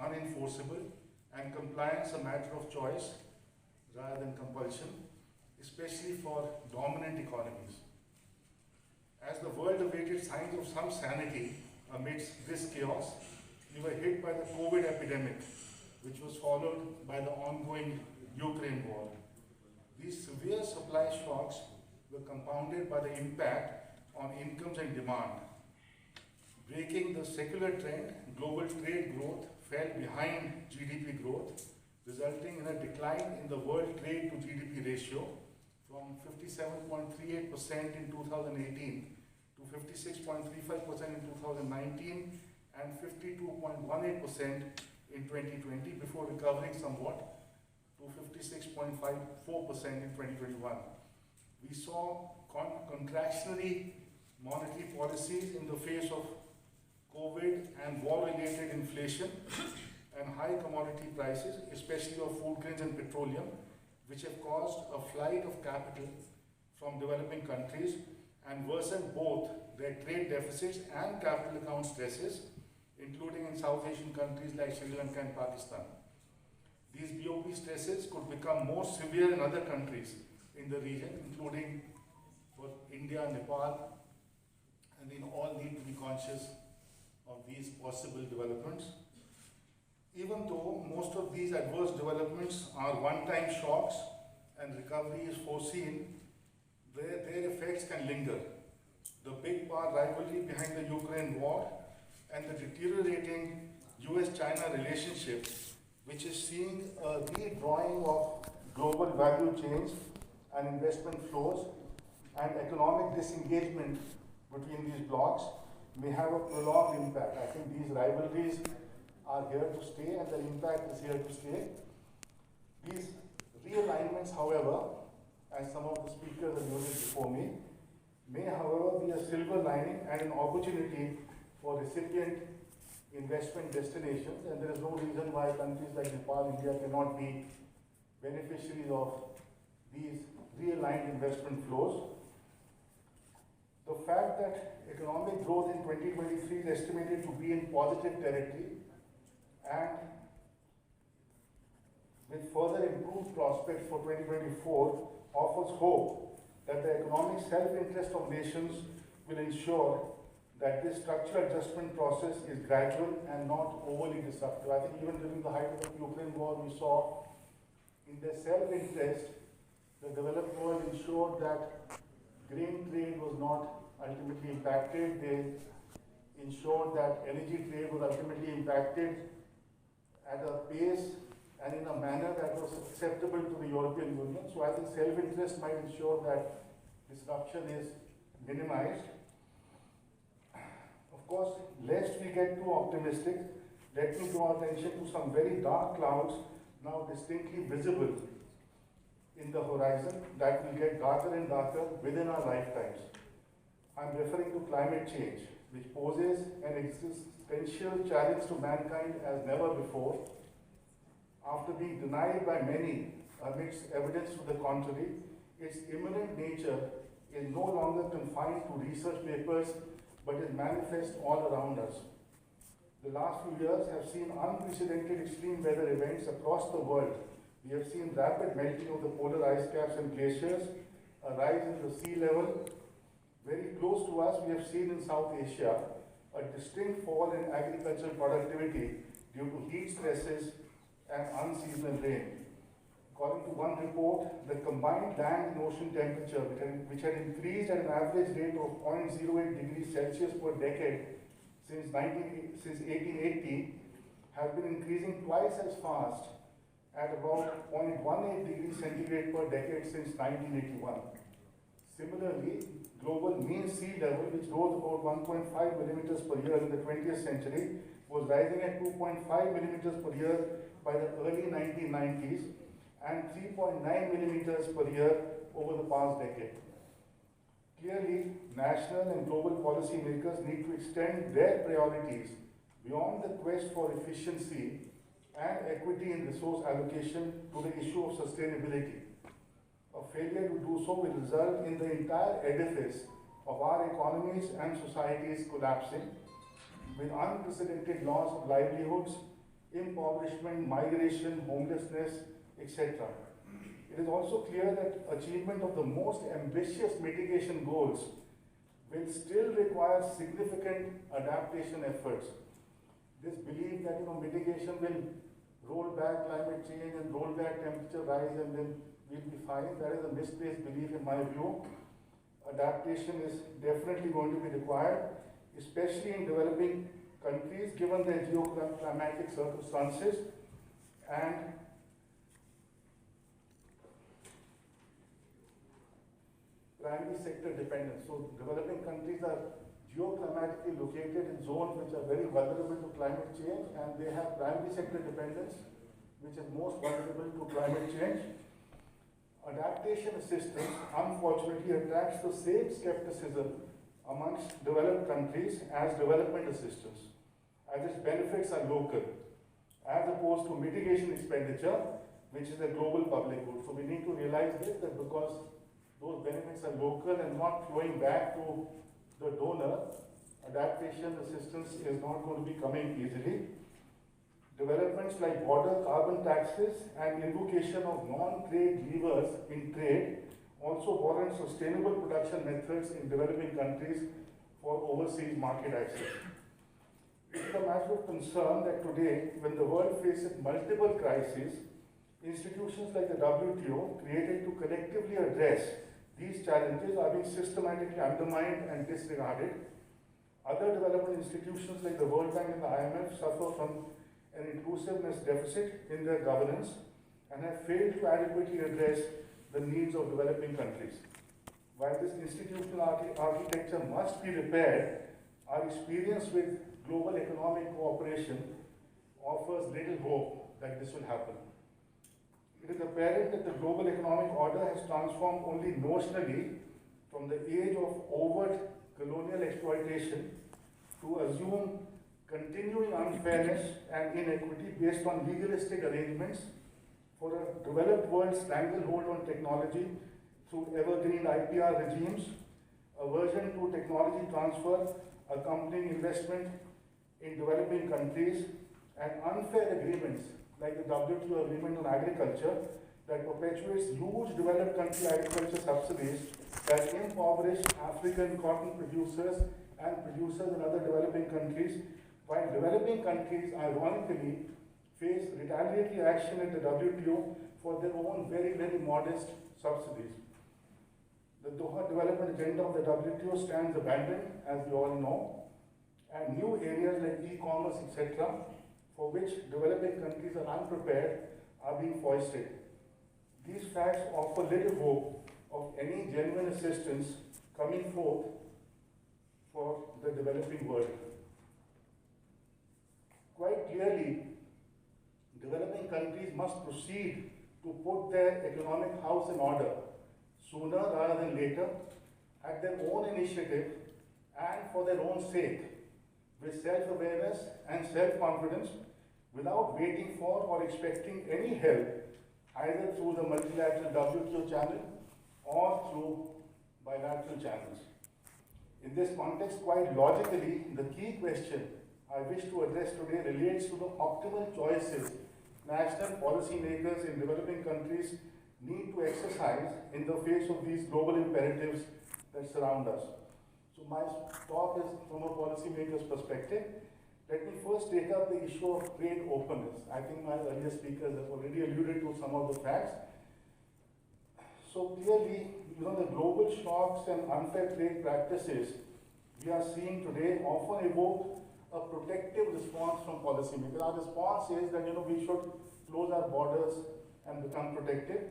unenforceable and compliance a matter of choice rather than compulsion, especially for dominant economies. As the world awaited signs of some sanity amidst this chaos, we were hit by the COVID epidemic, which was followed by the ongoing Ukraine war. These severe supply shocks were compounded by the impact on incomes and demand. Breaking the secular trend, global trade growth fell behind GDP growth, resulting in a decline in the world trade to GDP ratio from 57.38% in 2018 to 56.35% in 2019 and 52.18% in 2020 before recovering somewhat to 56.54% in 2021. We saw contractionary monetary policies in the face of COVID and war-related inflation and high commodity prices, especially of food grains and petroleum, which have caused a flight of capital from developing countries and worsened both their trade deficits and capital account stresses, including in South Asian countries like Sri Lanka and Pakistan. These BOP stresses could become more severe in other countries in the region, including for India, Nepal, and we all need to be conscious of these possible developments. Even though most of these adverse developments are one-time shocks and recovery is foreseen, their effects can linger. The big power rivalry behind the Ukraine war and the deteriorating US-China relationship, which is seeing a redrawing of global value chains and investment flows and economic disengagement between these blocs, may have a prolonged impact. I think these rivalries are here to stay and the impact is here to stay. These realignments, however, as some of the speakers have noted before me, may however be a silver lining and an opportunity for recipient investment destinations, and there is no reason why countries like Nepal, India cannot be beneficiaries of these realigned investment flows. The fact that economic growth in 2023 is estimated to be in positive territory and with further improved prospects for 2024 offers hope that the economic self-interest of nations will ensure that this structural adjustment process is gradual and not overly disruptive. I think even during the height of the Ukraine war, we saw in their self-interest, the developed world ensured that grain trade was not ultimately impacted. They ensured that energy trade was ultimately impacted at a pace and in a manner that was acceptable to the European Union. So I think self-interest might ensure that disruption is minimized. Of course, lest we get too optimistic, let me draw attention to some very dark clouds now distinctly visible in the horizon that will get darker and darker within our lifetimes. I'm referring to climate change, which poses an existential challenge to mankind as never before. After being denied by many amidst evidence to the contrary, its imminent nature is no longer confined to research papers but is manifest all around us. The last few years have seen unprecedented extreme weather events across the world. We have seen rapid melting of the polar ice caps and glaciers, a rise in the sea level. Very close to us, we have seen in South Asia a distinct fall in agricultural productivity due to heat stresses and unseasonal rain. According to one report, the combined land and ocean temperature, which had increased at an average rate of 0.08 degrees Celsius per decade since 1880, has been increasing twice as fast at about 0.18 degrees centigrade per decade since 1981. Similarly, global mean sea level, which rose about 1.5 millimeters per year in the 20th century, was rising at 2.5 millimeters per year by the early 1990s and 3.9 millimeters per year over the past decade. Clearly, national and global policymakers need to extend their priorities beyond the quest for efficiency and equity in resource allocation to the issue of sustainability. A failure to do so will result in the entire edifice of our economies and societies collapsing, with unprecedented loss of livelihoods, impoverishment, migration, homelessness, etc. It is also clear that achievement of the most ambitious mitigation goals will still require significant adaptation efforts. This belief that mitigation will roll back climate change and roll back temperature rise and then we'll be fine, that is a misplaced belief in my view. Adaptation is definitely going to be required, especially in developing countries given their geoclimatic circumstances and primary sector dependence. So developing countries are geoclimatically located in zones which are very vulnerable to climate change, and they have primary sector dependence which is most vulnerable to climate change. Adaptation assistance unfortunately attracts the same skepticism amongst developed countries as development assistance, as its benefits are local, as opposed to mitigation expenditure, which is a global public good. So we need to realize this, that because those benefits are local and not flowing back to the donor, adaptation assistance is not going to be coming easily. Developments like border carbon taxes and invocation of non-trade levers in trade also warrant sustainable production methods in developing countries for overseas market access. It is a matter of concern that today, when the world faces multiple crises, institutions like the WTO, created to collectively address these challenges, are being systematically undermined and disregarded. Other development institutions like the World Bank and the IMF suffer from an inclusiveness deficit in their governance and have failed to adequately address the needs of developing countries. While this institutional architecture must be repaired, our experience with global economic cooperation offers little hope that this will happen. It is apparent that the global economic order has transformed only notionally from the age of overt colonial exploitation to assume continuing unfairness and inequity based on legalistic arrangements for a developed world stranglehold on technology through evergreen IPR regimes, aversion to technology transfer accompanying investment in developing countries, and unfair agreements like the WTO agreement on agriculture that perpetuates huge developed country agriculture subsidies that impoverish African cotton producers and producers in other developing countries, while developing countries ironically face retaliatory action at the WTO for their own very, very modest subsidies. The Doha development agenda of the WTO stands abandoned, as we all know, and new areas like e-commerce, etc., for which developing countries are unprepared, are being foisted. These facts offer little hope of any genuine assistance coming forth for the developing world. Quite clearly, developing countries must proceed to put their economic house in order sooner rather than later, at their own initiative and for their own sake, with self-awareness and self-confidence, without waiting for or expecting any help, either through the multilateral WTO channel or through bilateral channels. In this context, quite logically, the key question I wish to address today relates to the optimal choices national policymakers in developing countries need to exercise in the face of these global imperatives that surround us. So my talk is from a policymaker's perspective. Let me first take up the issue of trade openness. I think my earlier speakers have already alluded to some of the facts. So clearly, the global shocks and unfair trade practices we are seeing today often evoke a protective response from policymakers. Our response is that we should close our borders and become protective.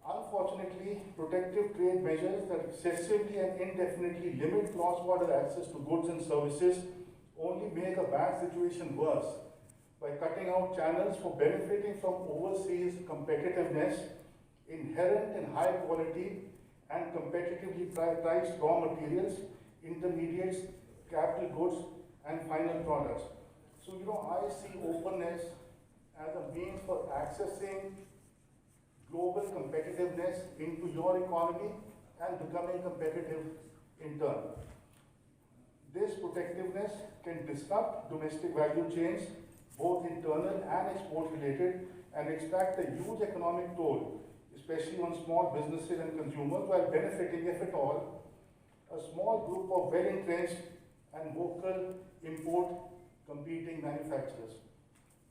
Unfortunately, protective trade measures that excessively and indefinitely limit cross-border access to goods and services only make a bad situation worse by cutting out channels for benefiting from overseas competitiveness inherent in high quality and competitively priced raw materials, intermediates, capital goods, and final products. So, I see openness as a means for accessing global competitiveness into your economy and becoming competitive in turn. This protectiveness can disrupt domestic value chains, both internal and export related, and extract a huge economic toll, especially on small businesses and consumers, while benefiting, if at all, a small group of well-entrenched and vocal import competing manufacturers.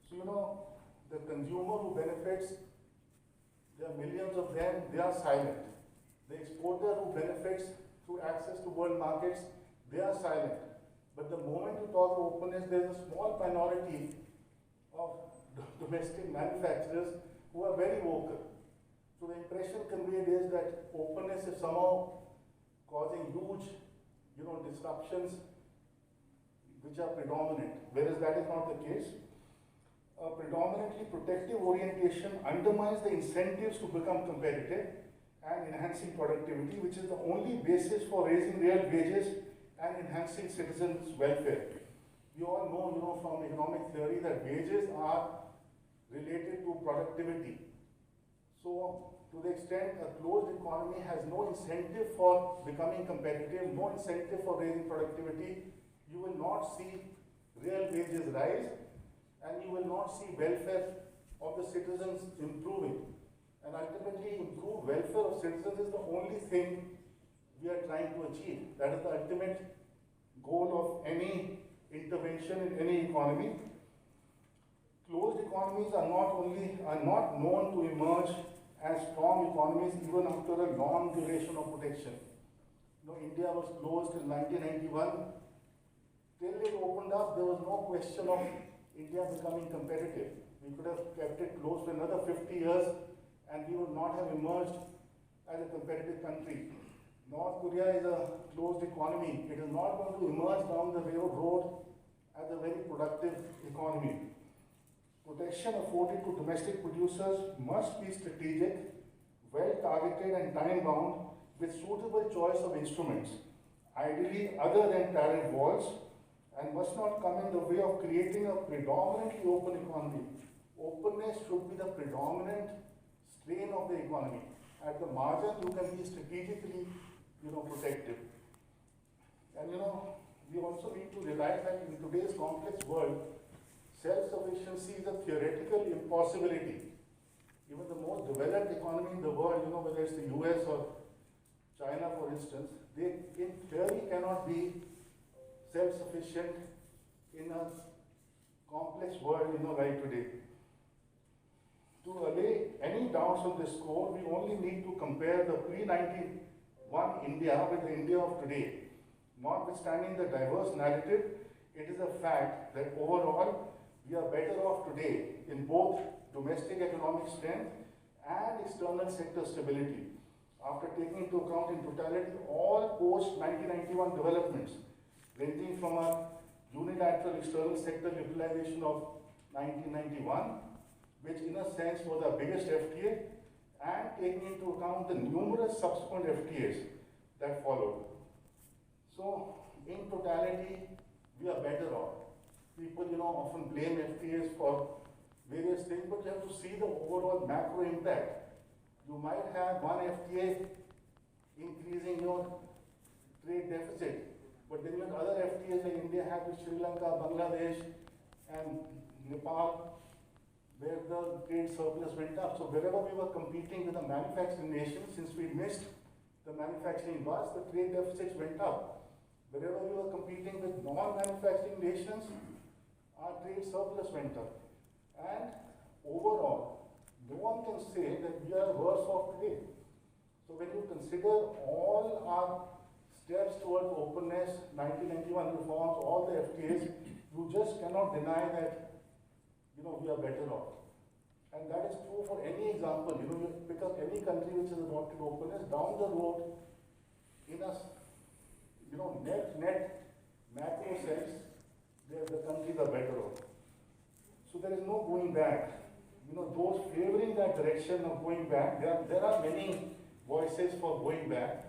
So, the consumer who benefits, there are millions of them, they are silent. The exporter who benefits through access to world markets, they are silent. But the moment you talk of openness, there is a small minority of domestic manufacturers who are very vocal. So the impression conveyed is that openness is somehow causing huge, disruptions which are predominant, whereas that is not the case. A predominantly protective orientation undermines the incentives to become competitive and enhancing productivity, which is the only basis for raising real wages and enhancing citizens' welfare. We all know, from economic theory that wages are related to productivity. So, to the extent a closed economy has no incentive for becoming competitive, no incentive for raising productivity, you will not see real wages rise, and you will not see welfare of the citizens improving. And ultimately, improved welfare of citizens is the only thing we are trying to achieve. That is the ultimate goal of any intervention in any economy. Closed economies are not known to emerge as strong economies even after a long duration of protection. India was closed in 1991. Till it opened up, there was no question of India becoming competitive. We could have kept it closed for another 50 years and we would not have emerged as a competitive country. North Korea is a closed economy. It is not going to emerge down the road as a very productive economy. Protection afforded to domestic producers must be strategic, well-targeted and time-bound with suitable choice of instruments, ideally other than tariff walls, and must not come in the way of creating a predominantly open economy. Openness should be the predominant strain of the economy. At the margin, you can be strategically, protective. And we also need to realize that in today's complex world, self-sufficiency is a theoretical impossibility. Even the most developed economy in the world, whether it's the US or China, for instance, they in theory cannot be self-sufficient in a complex world, like today. To allay any doubts on this score, we only need to compare the pre-91 India with the India of today. Notwithstanding the diverse narrative, it is a fact that overall we are better off today in both domestic economic strength and external sector stability, after taking into account in totality all post-1991 developments, ranging from a unilateral external sector liberalization of 1991, which in a sense was our biggest FTA, and taking into account the numerous subsequent FTAs that followed. So, in totality, we are better off. People, often blame FTAs for various things, but you have to see the overall macro impact. You might have one FTA increasing your trade deficit, but then you have other FTAs like India had with Sri Lanka, Bangladesh, and Nepal, where the trade surplus went up. So wherever we were competing with a manufacturing nation, since we missed the manufacturing bus, the trade deficits went up. Wherever we were competing with non-manufacturing nations, our trade surplus went up. And overall, no one can say that we are worse off today. So when you consider all our steps towards openness, 1991 reforms, all the FTAs, you just cannot deny that we are better off. And that is true for any example. You pick up any country which has adopted openness, down the road, in a net macro sense, the countries are better off. So there is no going back. Those favoring that direction of going back, there are many voices for going back,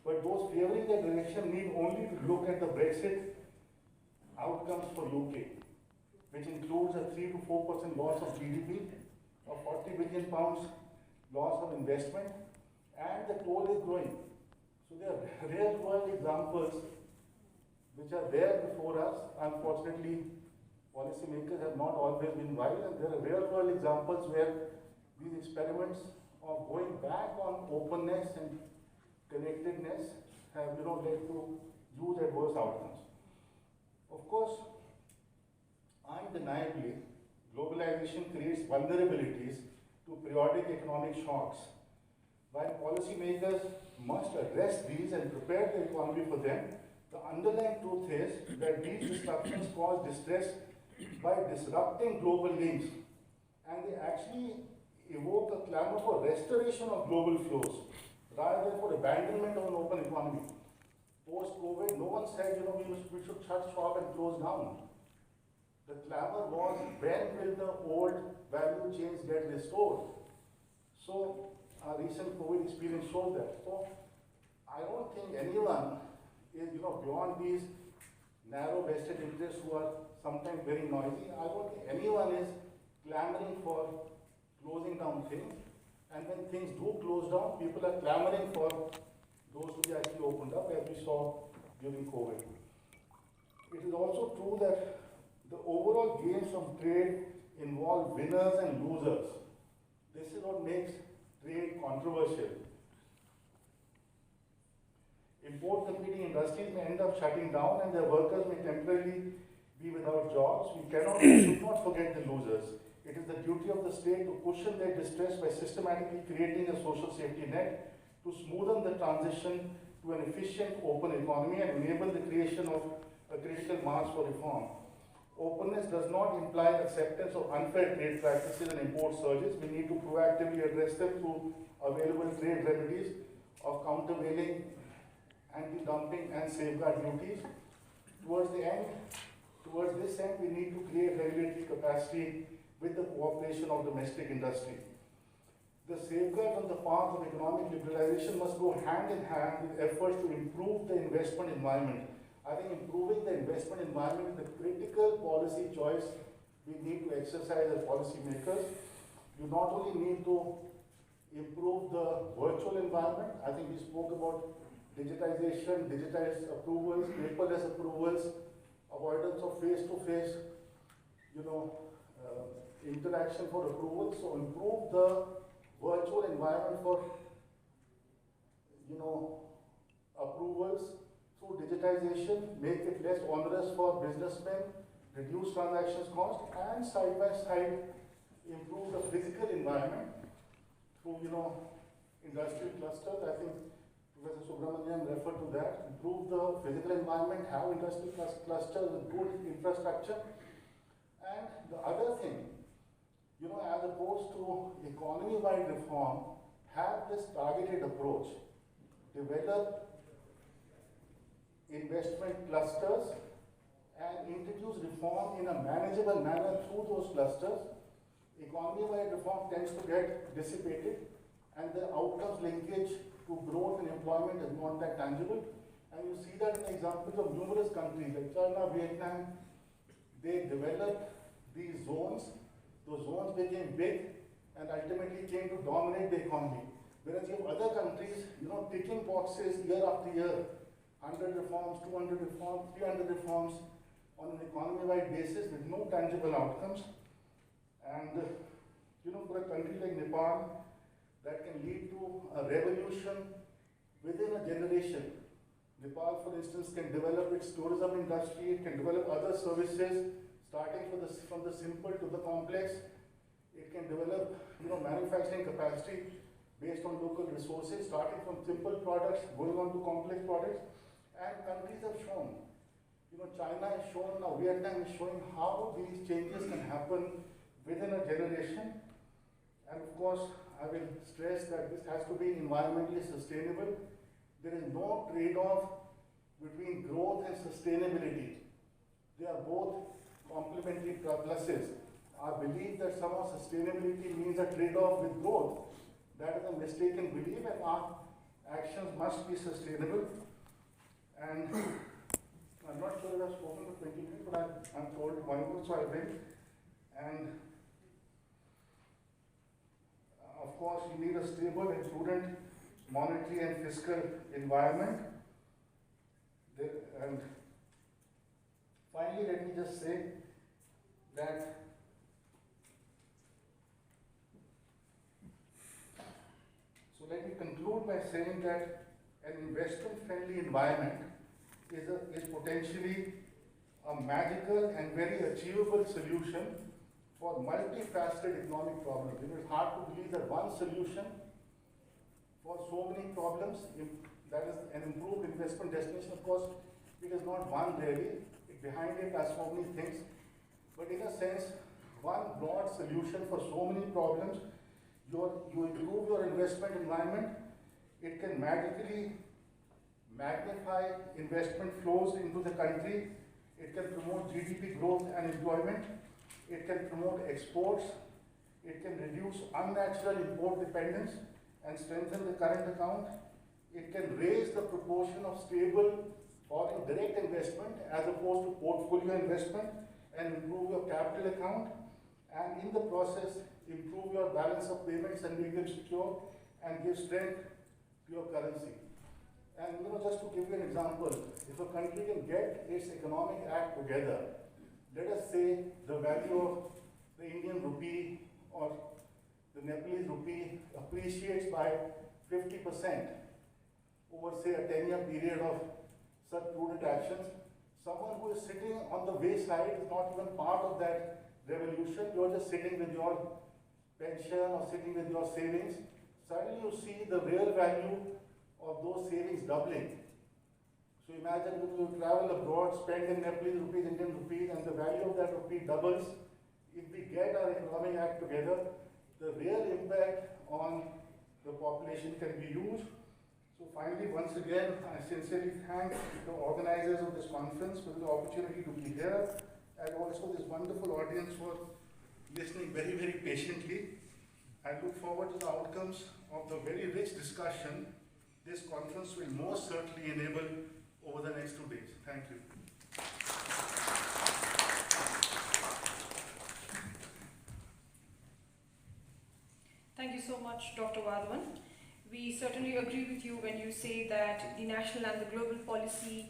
but those favoring that direction need only to look at the Brexit outcomes for UK, which includes a 3 to 4% loss of GDP, a 40 billion pounds loss of investment, and the toll is growing. So there are real world examples which are there before us. Unfortunately, policymakers have not always been wise, and there are real-world examples where these experiments of going back on openness and connectedness have, led to huge adverse outcomes. Of course, undeniably, globalization creates vulnerabilities to periodic economic shocks. While policymakers must address these and prepare the economy for them, the underlying truth is that these disruptions cause distress by disrupting global links, and they actually evoke a clamor for restoration of global flows rather than for abandonment of an open economy. Post-COVID, no one said, we should shut shop and close down. The clamor was, when will the old value chains get restored? So, our recent COVID experience shows that. So, I don't think anyone is, beyond these narrow vested interests who are sometimes very noisy. I don't think anyone is clamoring for closing down things. And when things do close down, people are clamoring for those to be actually opened up, as we saw during COVID. It is also true that the overall gains from trade involve winners and losers. This is what makes trade controversial. Import competing industries may end up shutting down and their workers may temporarily be without jobs. We should not forget the losers. It is the duty of the state to cushion their distress by systematically creating a social safety net to smoothen the transition to an efficient open economy and enable the creation of a critical mass for reform. Openness does not imply acceptance of unfair trade practices and import surges. We need to proactively address them through available trade remedies of countervailing, anti-dumping and safeguard duties. Towards this end, we need to create regulatory capacity with the cooperation of domestic industry. The safeguards on the path of economic liberalization must go hand in hand with efforts to improve the investment environment. I think improving the investment environment is the critical policy choice we need to exercise as policymakers. You not only need to improve the virtual environment, I think we spoke about digitization, digitized approvals, paperless approvals, avoidance of face-to-face, interaction for approvals. So improve the virtual environment for, approvals through digitization, make it less onerous for businessmen, reduce transactions cost, and side by side improve the physical environment through, industrial clusters. I think Professor Subramanian referred to that. Improve the physical environment, have industrial clusters with good infrastructure. And the other thing, as opposed to economy-wide reform, have this targeted approach. Develop investment clusters and introduce reform in a manageable manner through those clusters. Economy-wide reform tends to get dissipated, and the outcomes linkage to growth and employment is not that tangible. And you see that in examples of numerous countries like China, Vietnam. They developed these zones. Those zones became big and ultimately came to dominate the economy. Whereas you have other countries, ticking boxes year after year, 100 reforms, 200 reforms, 300 reforms on an economy-wide basis with no tangible outcomes. And, for a country like Nepal, that can lead to a revolution within a generation. Nepal, for instance, can develop its tourism industry, it can develop other services, starting from the simple to the complex. It can develop, manufacturing capacity based on local resources, starting from simple products, going on to complex products. And countries have shown, China has shown, now Vietnam is showing how these changes can happen within a generation. And of course, I will stress that this has to be environmentally sustainable. There is no trade-off between growth and sustainability. They are both complementary pluses. Our belief that somehow sustainability means a trade-off with growth, that is a mistaken belief, and our actions must be sustainable. And I'm not sure if I've spoken for 20 minutes, but I'm told one more, so I will. And of course, you need a stable and prudent monetary and fiscal environment. And finally, let me just say that so let me conclude by saying that an investment-friendly environment is potentially a magical and very achievable solution for multifaceted economic problems. It is hard to believe that one solution for so many problems, that is an improved investment destination. Of course, it is not one really. Behind it are so many things. But in a sense, one broad solution for so many problems, you improve your investment environment, it can magically magnify investment flows into the country, it can promote GDP growth and employment, it can promote exports, it can reduce unnatural import dependence and strengthen the current account, it can raise the proportion of stable foreign direct investment as opposed to portfolio investment and improve your capital account, and in the process improve your balance of payments and make them secure and give strength to your currency. And just to give you an example, if a country can get its economic act together, let us say the value of the Indian rupee or the Nepalese rupee appreciates by 50% over say a 10-year period of such prudent actions, someone who is sitting on the wayside is not even part of that revolution. You're just sitting with your pension or sitting with your savings. Suddenly you see the real value of those savings doubling. So imagine you travel abroad, spend in Nepalese rupees, Indian rupees, and the value of that rupee doubles. If we get our economic act together, the real impact on the population can be huge. So finally, once again, I sincerely thank the organizers of this conference for the opportunity to be here, and also this wonderful audience for listening very, very patiently. I look forward to the outcomes of the very rich discussion this conference will most certainly enable over the next 2 days. Thank you. Thank you so much, Dr. Wadhawan. We certainly agree with you when you say that the national and the global policy